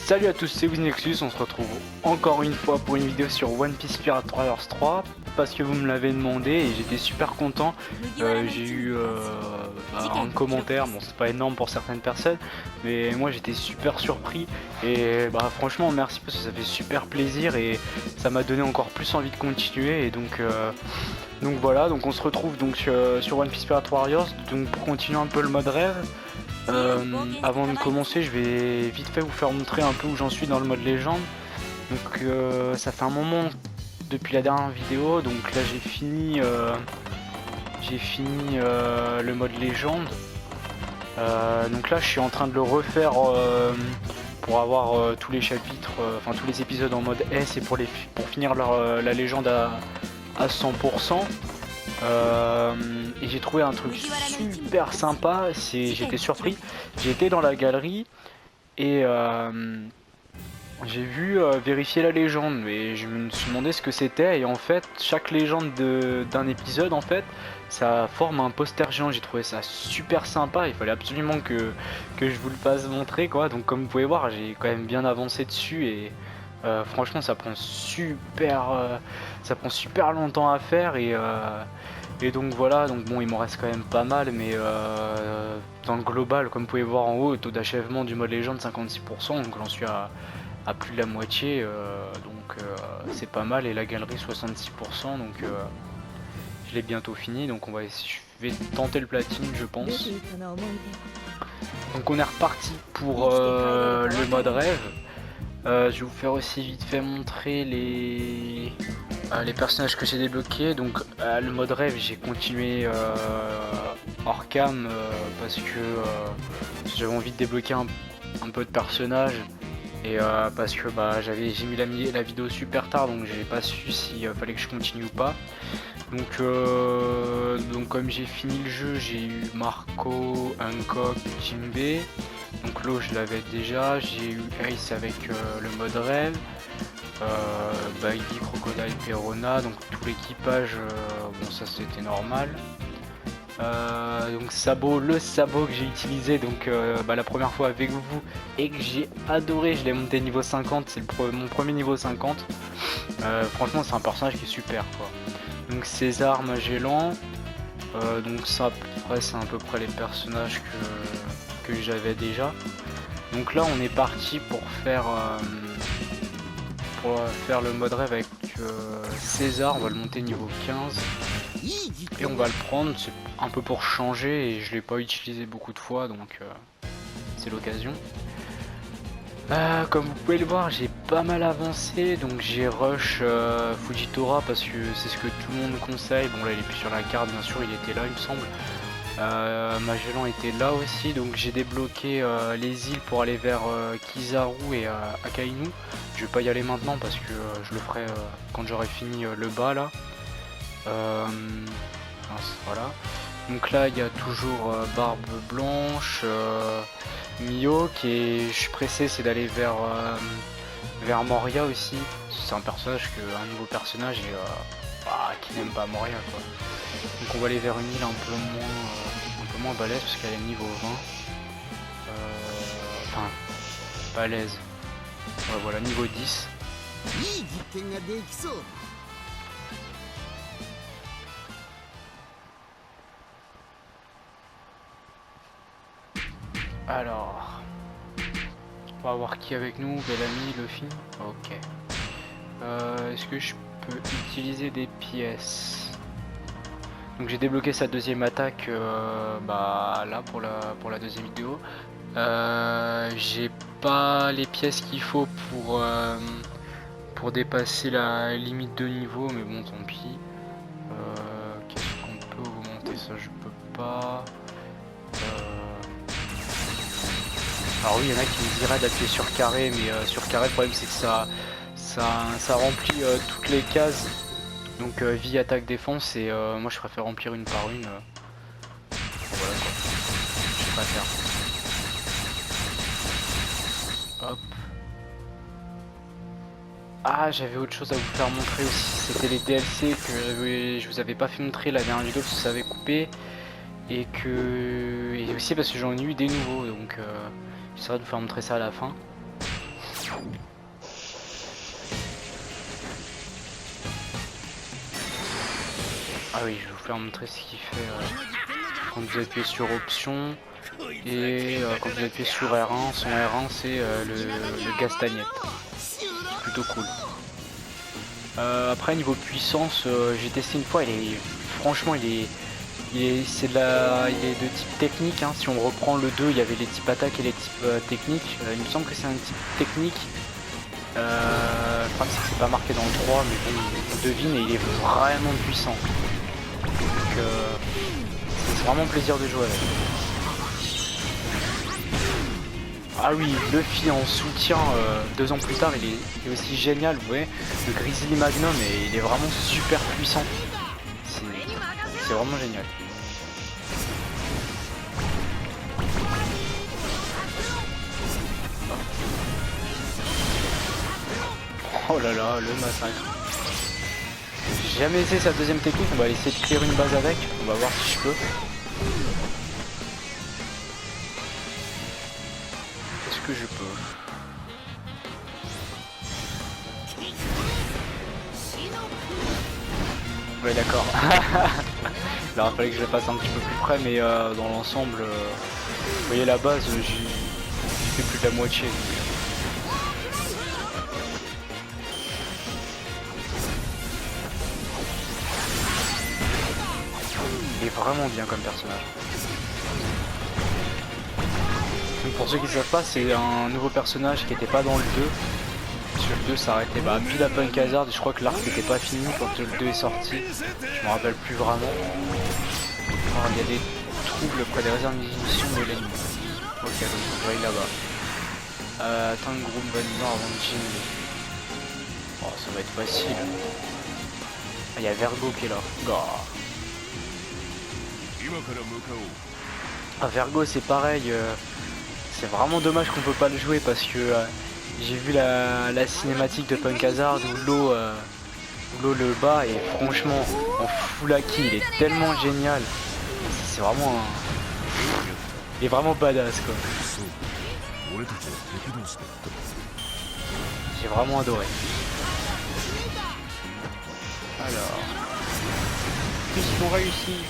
Salut à tous, c'est WizNexus, on se retrouve encore une fois pour une vidéo sur One Piece Pirate Warriors 3 parce que vous me l'avez demandé et j'étais super content. J'ai eu un commentaire, bon c'est pas énorme pour certaines personnes, mais moi j'étais super surpris et franchement merci parce que ça fait super plaisir et ça m'a donné encore plus envie de continuer et donc voilà, donc on se retrouve donc sur One Piece Pirate Warriors donc pour continuer un peu le mode rêve. Avant de commencer, je vais vite fait vous faire montrer un peu où j'en suis dans le mode légende. Donc ça fait un moment depuis la dernière vidéo, donc là j'ai fini le mode légende. Donc là je suis en train de le refaire pour avoir tous les chapitres, enfin tous les épisodes en mode S et pour finir la légende à 100%. Et j'ai trouvé un truc super sympa, j'étais surpris, j'ai été dans la galerie et j'ai vu vérifier la légende et je me suis demandé ce que c'était et en fait chaque légende d'un épisode en fait ça forme un poster géant. J'ai trouvé ça super sympa, il fallait absolument que je vous le fasse montrer quoi. Donc comme vous pouvez voir j'ai quand même bien avancé dessus et franchement ça prend super longtemps à faire et donc voilà, donc bon il m'en reste quand même pas mal mais dans le global comme vous pouvez voir en haut, taux d'achèvement du mode légende 56%, donc j'en suis à plus de la moitié, donc c'est pas mal, et la galerie 66%, donc je l'ai bientôt fini, donc je vais tenter le platine je pense. Donc on est reparti pour le mode rêve. Je vais vous faire aussi vite fait montrer les personnages que j'ai débloqués. Donc le mode rêve j'ai continué hors cam parce que j'avais envie de débloquer un peu de personnages et parce que j'ai mis la vidéo super tard, donc j'ai pas su s'il fallait que je continue ou pas. Donc comme j'ai fini le jeu, j'ai eu Marco, Hancock, Jinbe. Donc l'eau je l'avais déjà, j'ai eu Ace avec le mode rêve, Baby, Crocodile, Perona, donc tout l'équipage, bon ça c'était normal. Donc le sabot que j'ai utilisé donc la première fois avec vous et que j'ai adoré, je l'ai monté niveau 50, c'est mon premier niveau 50. Franchement c'est un personnage qui est super quoi. Donc César, Magellan, donc ça après c'est à peu près les personnages que j'avais déjà. Donc là on est parti pour faire le mode rêve avec César, on va le monter niveau 15 et on va le prendre, c'est un peu pour changer et je l'ai pas utilisé beaucoup de fois donc c'est l'occasion. Comme vous pouvez le voir j'ai pas mal avancé, donc j'ai rush Fujitora parce que c'est ce que tout le monde conseille. Bon là il est plus sur la carte bien sûr, il était là il me semble. Magellan était là aussi, donc j'ai débloqué les îles pour aller vers Kizaru et Akainu. Je vais pas y aller maintenant parce que je le ferai quand j'aurai fini le bas là. Voilà. Donc là il y a toujours Barbe Blanche, Mio je suis pressé c'est d'aller vers Moria aussi. C'est un personnage un nouveau personnage et qui n'aime pas Moria quoi. Donc on va aller vers une île un peu moins balèze parce qu'elle est niveau 20. Enfin balèze. Ouais, voilà, niveau 10. Alors, on va voir qui avec nous. Bellamy, Luffy. Ok. Est-ce que je peux utiliser des pièces? Donc j'ai débloqué sa deuxième attaque là pour la deuxième vidéo. J'ai pas les pièces qu'il faut pour dépasser la limite de niveau, mais bon tant pis. Qu'est-ce qu'on peut augmenter? Ça je peux pas. Alors oui, il y en a qui me diraient d'appuyer sur carré, mais sur carré le problème c'est que ça remplit toutes les cases. Donc vie, attaque, défense, et moi je préfère remplir une par une. Voilà quoi, je préfère. Hop. Ah, j'avais autre chose à vous faire montrer aussi, c'était les DLC que je vous avais pas fait montrer la dernière vidéo parce que ça avait coupé. Et aussi parce que j'en ai eu des nouveaux, donc j'essaierai de vous faire montrer ça à la fin. Ah oui, je vais vous faire montrer ce qu'il fait quand vous appuyez sur option et quand vous appuyez sur R1. Son R1 c'est le gastagnette. Plutôt cool. Après niveau puissance, j'ai testé une fois, franchement il est de type technique, hein. Si on reprend le 2, il y avait les types attaque et les types techniques. Il me semble que c'est un type technique. Le problème c'est que c'est pas marqué dans le 3, mais bon, on devine, et il est vraiment puissant. Donc c'est vraiment plaisir de jouer avec. Ah oui, Luffy en soutien 2 ans plus tard, il est aussi génial, vous voyez. Le Grizzly Magnum, et il est vraiment super puissant. C'est vraiment génial. Oh là là, le massacre. J'ai jamais essayé sa deuxième technique, on va essayer de clear une base avec, on va voir si je peux. Est-ce que je peux? Ouais, d'accord. Il aurait fallu que je le fasse un petit peu plus près, mais dans l'ensemble, vous voyez la base, j'ai fait plus de la moitié. Il est vraiment bien comme personnage. Donc pour ceux qui ne savent pas, c'est un nouveau personnage qui n'était pas dans le 2. Sur le 2 s'arrêtait pile à Punk Hazard, je crois que l'arc n'était pas fini quand le 2 est sorti. Je me rappelle plus vraiment. Alors, il y a des troubles près des réserves munitions de l'ennemi. Ok, donc on va aller là-bas. Attends le groupe validant avant de Jimmy. Oh, ça va être facile. Ah, il y a Vergo qui est là. Oh. Ah, Vergo c'est pareil. C'est vraiment dommage qu'on peut pas le jouer parce que j'ai vu la cinématique de Punk Hazard où l'eau le bat, et franchement en full haki il est tellement génial. C'est vraiment il est vraiment badass quoi. J'ai vraiment adoré. Alors, mission réussie.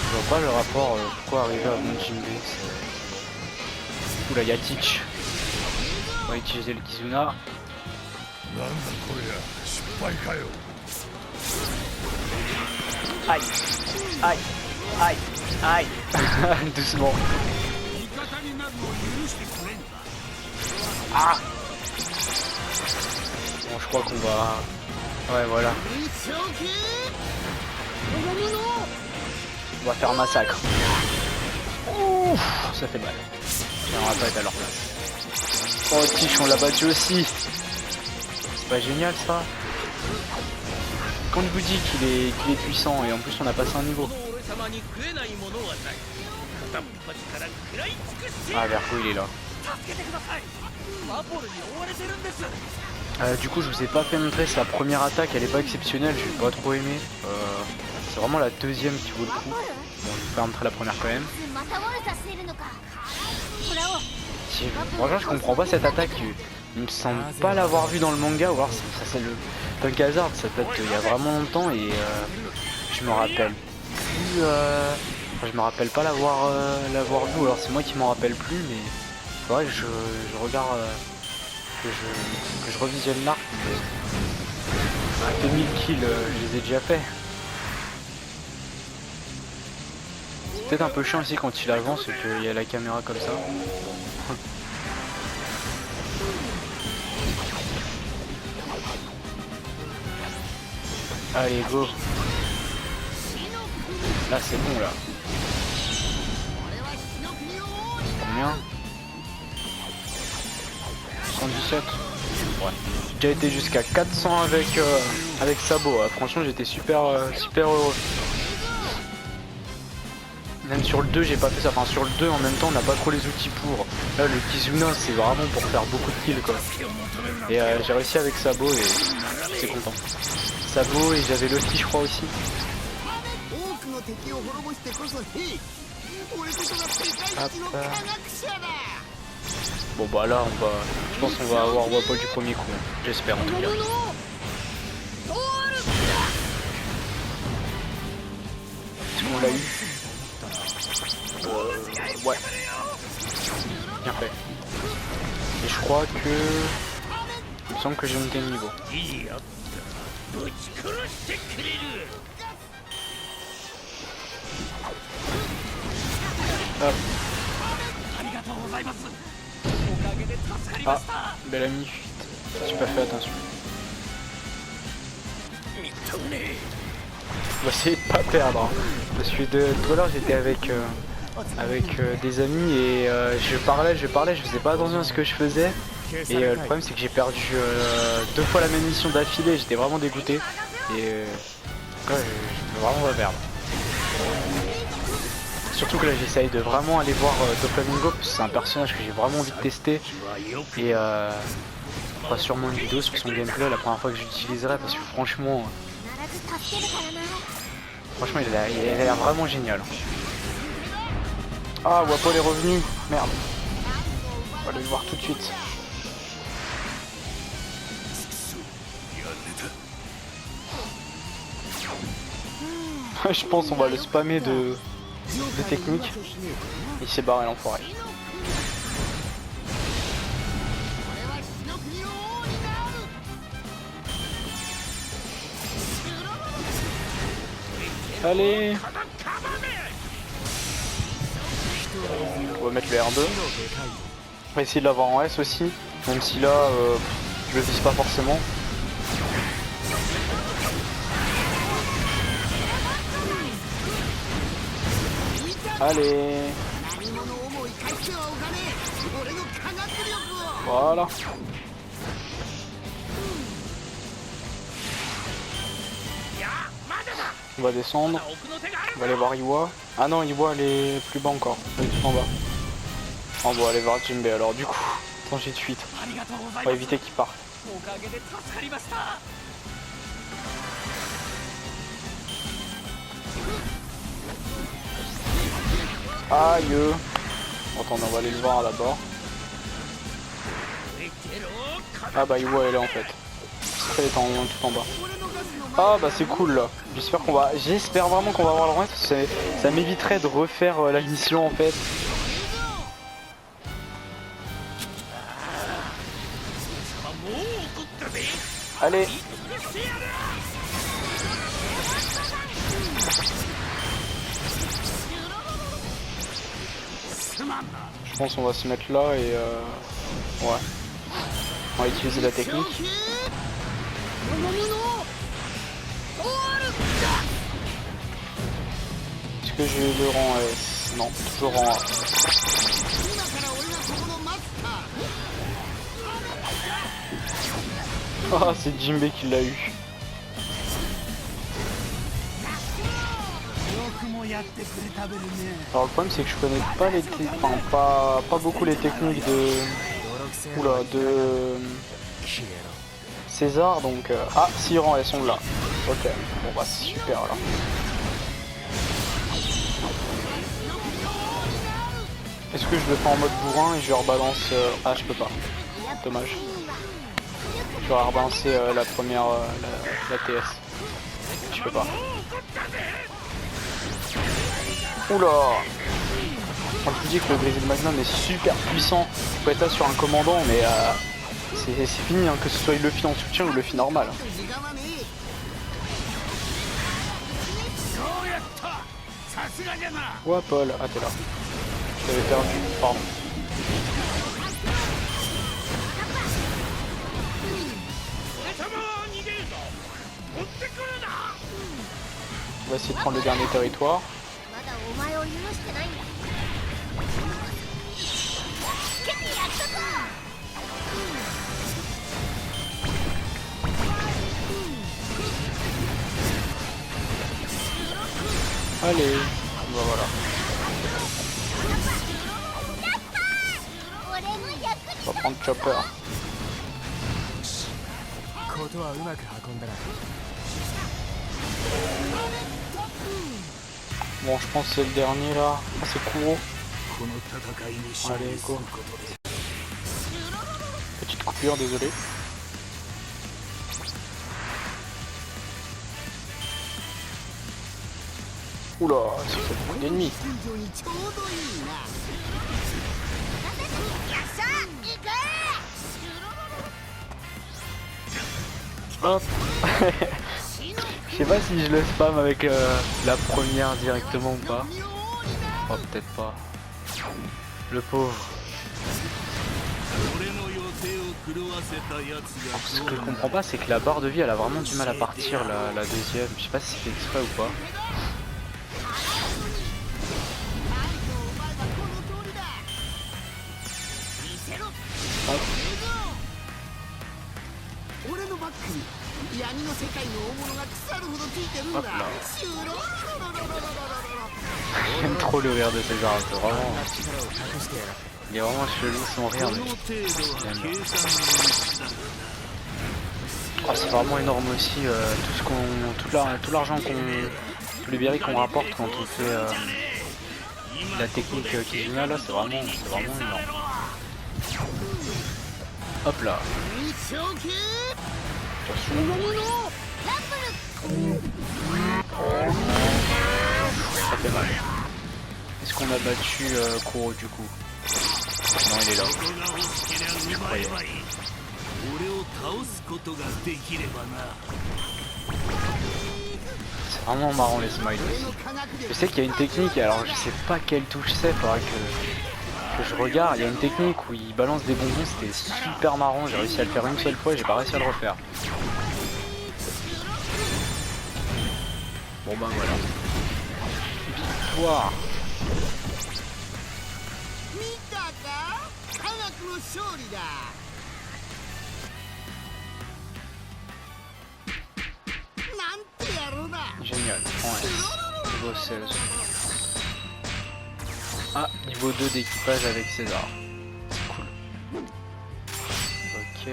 Je vois pas le rapport pourquoi arriver à mon Jinbei. Oula, il y a Teach. On va utiliser le Kizuna. Aïe, aïe, aïe, aïe. Doucement. Ah. Bon, je crois qu'on va... Ouais, voilà. On va faire un massacre. Ouh, ça fait mal. On va pas être à leur place. Oh, Tish, on l'a battu aussi. C'est pas génial ça? Quand je vous dis qu'il est puissant, et en plus on a passé un niveau. Ah, Vergo il est là. Du coup je vous ai pas fait montrer sa première attaque, elle est pas exceptionnelle, j'ai pas trop aimé. C'est vraiment la deuxième qui vaut le coup. Bon, je vais vous faire montrer la première quand même. Franchement je comprends pas cette attaque, il me semble pas l'avoir vu dans le manga, ou alors ça c'est le Punk Hazard, ça date il y a vraiment longtemps, et je me rappelle plus, je me rappelle pas l'avoir vu, alors c'est moi qui m'en rappelle plus, mais faudrait que je regarde, que je revisionne l'arc. 2000 kills, je les ai déjà fait. C'est peut-être un peu chiant aussi quand il avance et qu'il y a la caméra comme ça. Allez, go. Là, c'est bon, là. Combien? 117. Ouais. J'ai déjà été jusqu'à 400 avec Sabot. Franchement, j'étais super heureux. Même sur le 2, j'ai pas fait ça. Enfin, sur le 2, en même temps, on n'a pas trop les outils pour. Là, le Kizuna, c'est vraiment pour faire beaucoup de kills, quoi. Et j'ai réussi avec Sabot et j'étais content. Sabot, et j'avais Luffy, je crois, aussi. Hop. Bon, bah là, je pense qu'on va avoir Wapol du premier coup. J'espère, en tout cas. l'a eu. Ouais. Bien fait. Et je crois que... Il me semble que j'ai monté le niveau. Hop. Ah, belle amie fuite. J'ai pas fait attention. On va essayer de pas perdre. Hein. Parce que tout à l'heure j'étais avec des amis et je parlais, je faisais pas attention à ce que je faisais. Et le problème c'est que j'ai perdu 2 fois la même mission d'affilée, j'étais vraiment dégoûté. Et ouais, je peux vraiment pas perdre. Surtout que là j'essaye de vraiment aller voir Doflamingo parce que c'est un personnage que j'ai vraiment envie de tester. Et on fera sûrement une vidéo sur son gameplay la première fois que j'utiliserai parce que franchement il a l'air vraiment génial. Ah, Wapol est revenu, merde. On va aller le voir tout de suite. Je pense qu'on va le spammer de techniques. Il s'est barré l'enfoiré. Allez. On va mettre le R2. On va essayer de l'avoir en S aussi. Même si là, je le vise pas forcément. Allez. Voilà. On va descendre. On va aller voir Iwa. Ah non, Iwa elle est plus bas encore. Elle est tout en bas. On va aller voir Jinbei alors du coup. Danger de fuite. On va éviter qu'il parte. Aïe. Attendez, on va aller le voir là-bas. Ah bah Iwa elle est en fait. Elle est tout en bas. Ah bah c'est cool là. J'espère vraiment qu'on va avoir le roi parce que ça m'éviterait de refaire la mission en fait. Allez. Je pense qu'on va se mettre là et ouais. On va utiliser la technique. Est-ce que j'ai le rang S? Non, toujours en A. Ah, c'est Jinbei qui l'a eu. Alors le problème c'est que je connais pas les pas beaucoup les techniques de César donc ah si rang elles sont là. Ok, bon bah c'est super là. Est-ce que je le fais en mode bourrin et je rebalance ah je peux pas. Dommage. Je vais rebalancer la première la TS. Je peux pas. Oula! Quand je vous dis que le Brésil Magnum est super puissant, faut être là sur un commandant, mais c'est fini, hein, que ce soit Luffy en soutien ou Luffy normal. Ouais Paul, ah t'es là. Je t'avais perdu, pardon. On va essayer de prendre le dernier territoire. Allez, bah voilà. On va prendre Chopper. Bon, je pense que c'est le dernier là. Ah, c'est Kuro. Allez, go. Petite coupure, désolé. Oula, c'est beaucoup d'ennemis. Hop. Je sais pas si je le spam avec la première directement ou pas. Oh, peut-être pas. Le pauvre. Alors, ce que je comprends pas, c'est que la barre de vie elle a vraiment du mal à partir, la deuxième. Je sais pas si c'est exprès ou pas. Hop. Hop là. J'aime trop le rire de César, c'est vraiment... Il est vraiment chelou son rire, mais... Oh, c'est vraiment énorme aussi, tout l'argent tout les berries qu'on rapporte quand on fait la technique Kizuna là, c'est vraiment énorme. Hop là. Ça fait mal. Est-ce qu'on a battu Kuro du coup? Non, il est là. Je croyais. C'est vraiment marrant les smiles aussi. Je sais qu'il y a une technique, alors je sais pas quelle touche c'est, faudra que je regarde. Il y a une technique où il balance des bonbons, c'était super marrant, j'ai réussi à le faire une seule fois et j'ai pas réussi à le refaire. Bon ben voilà. Victoire. Génial. Ouais. Niveau 16. Ah, niveau 2 d'équipage avec César. C'est cool. Ok.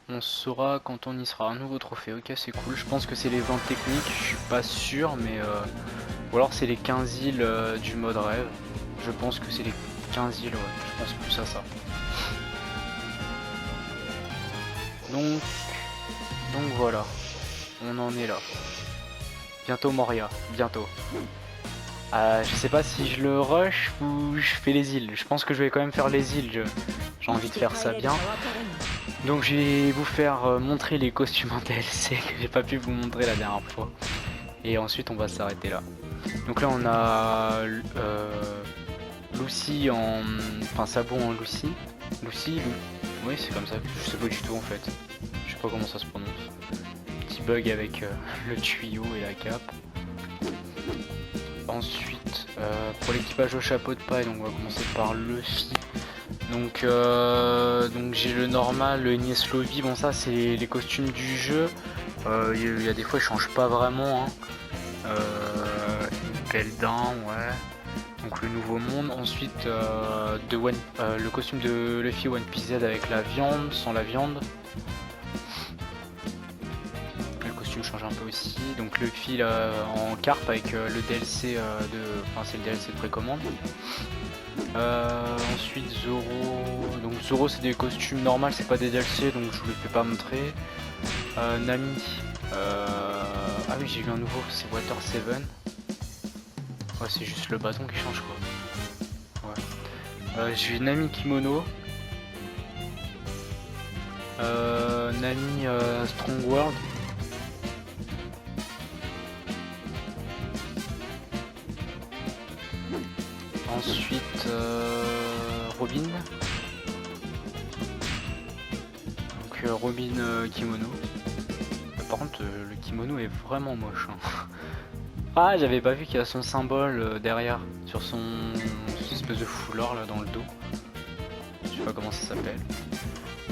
On saura quand on y sera. Un nouveau trophée, ok, c'est cool. Je pense que c'est les 20 techniques, je suis pas sûr, mais ou alors c'est les 15 îles du mode rêve. Je pense que c'est les 15 îles, ouais. Je pense plus à ça. Donc voilà. On en est là. Bientôt Moria, bientôt. Je sais pas si je le rush ou je fais les îles. Je pense que je vais quand même faire les îles. J'ai envie de faire ça bien. Donc je vais vous faire montrer les costumes en DLC que j'ai pas pu vous montrer la dernière fois. Et ensuite on va s'arrêter là. Donc là on a Lucy en... Enfin Sabo en Lucy. Lucy, oui c'est comme ça. Je sais pas du tout en fait. Je sais pas comment ça se prononce. Petit bug avec le tuyau et la cape. Ensuite pour l'équipage au chapeau de paille, donc on va commencer par Luffy. Donc j'ai le normal, le Enies Lobby, bon ça c'est les costumes du jeu. Il y a des fois ils changent pas vraiment. Hein. Belle dent, ouais. Donc le nouveau monde. Ensuite le costume de Luffy One Piece Z avec la viande, sans la viande. Le costume change un peu aussi. Donc Luffy là, en carpe avec le DLC enfin c'est le DLC de précommande. Ensuite Zoro, donc Zoro c'est des costumes normaux, c'est pas des DLC donc je vous le fais pas montrer. Nami, ah oui j'ai vu un nouveau, c'est Water 7. Ouais c'est juste le bâton qui change quoi. Ouais. J'ai Nami Kimono, Nami Strong World. Ensuite Robin. Donc Robin kimono. Par contre le kimono est vraiment moche. Hein. Ah j'avais pas vu qu'il y a son symbole derrière sur son espèce de foulard là dans le dos. Je sais pas comment ça s'appelle.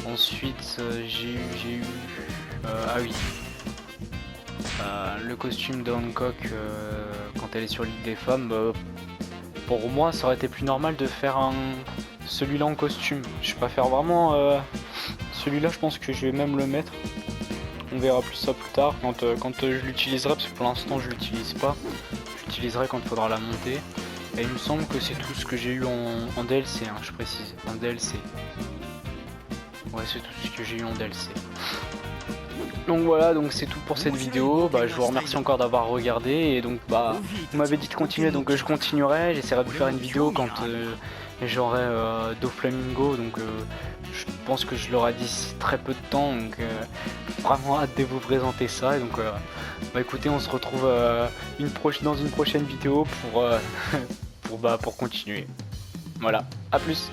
Ensuite j'ai eu ah oui. Le costume de Hancock quand elle est sur l'île des femmes. Pour moi ça aurait été plus normal de faire celui-là en costume. Je préfère vraiment celui-là, je pense que je vais même le mettre. On verra plus ça plus tard quand je l'utiliserai, parce que pour l'instant je l'utilise pas. J'utiliserai quand il faudra la monter. Et il me semble que c'est tout ce que j'ai eu en DLC, hein, je précise, en DLC. Ouais c'est tout ce que j'ai eu en DLC. Donc voilà, donc c'est tout pour cette vidéo. Bah, je vous remercie encore d'avoir regardé. Et donc bah, vous m'avez dit de continuer, donc je continuerai. J'essaierai de faire une vidéo quand j'aurai Doflamingo. Donc je pense que je l'aurai d'ici très peu de temps. Donc vraiment hâte de vous présenter ça. Et donc bah écoutez, on se retrouve dans une prochaine vidéo pour, pour continuer. Voilà, à plus.